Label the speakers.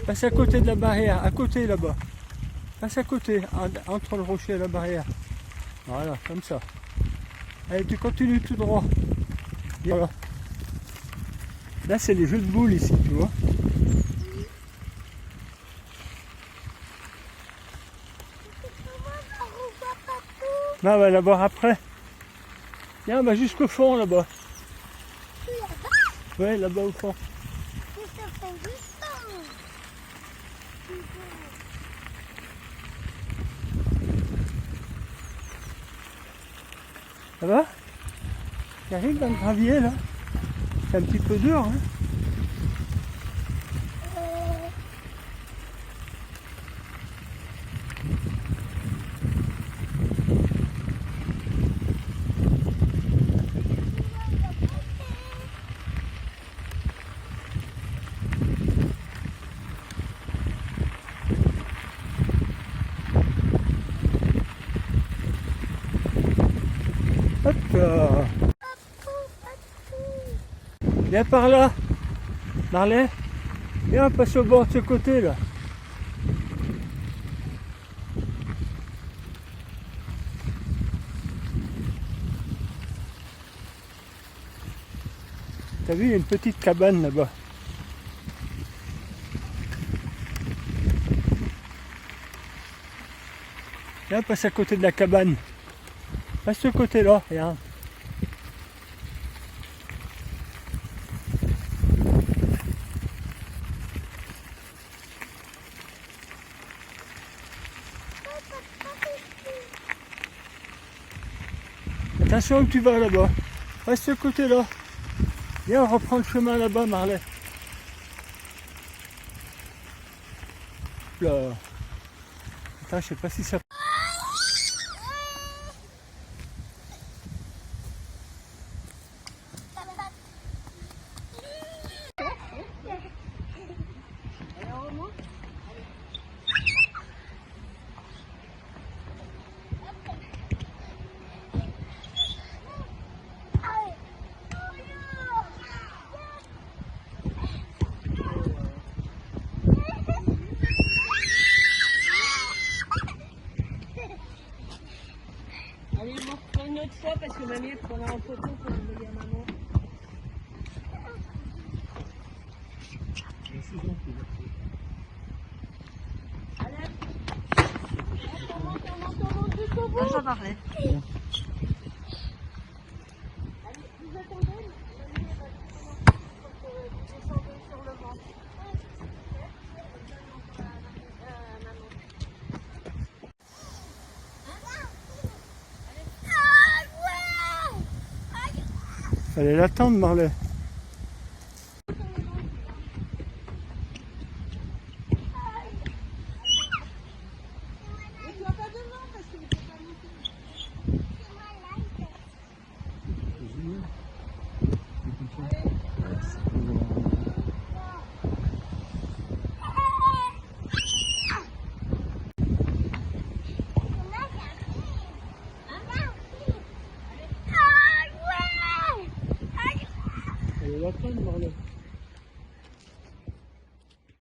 Speaker 1: Passe à côté de la barrière, à côté là-bas. Passe à côté, entre le rocher et la barrière. Voilà, comme ça. Allez, tu continues tout droit. Et voilà. Là, c'est les jeux de boules ici, tu vois. Bah, on va la voir après. Viens, on va jusqu'au fond là-bas. Ouais, là-bas au fond. Ça va? J'arrive dans le gravier là. C'est un petit peu dur, hein? Hop là. Viens par là, Marley. Viens, on passe au bord de ce côté là. T'as vu, il y a une petite cabane là-bas. Viens, passe à côté de la cabane. Passe ce côté-là, regarde. Attention où tu vas là-bas. Passe ce côté-là. Viens, on reprend le chemin là-bas, Marley. Là. Attends, je sais pas si ça...
Speaker 2: Allez, on en reprend une autre fois parce que mamie prendra en photo pour envoyer à maman. Allez, on monte jusqu'au bout.
Speaker 3: Ça parlait.
Speaker 2: Allez, vous attendez, mamie va descendre sur le ventre.
Speaker 1: Fallait l'attendre, Marley. Fallait l'attendre, Marley.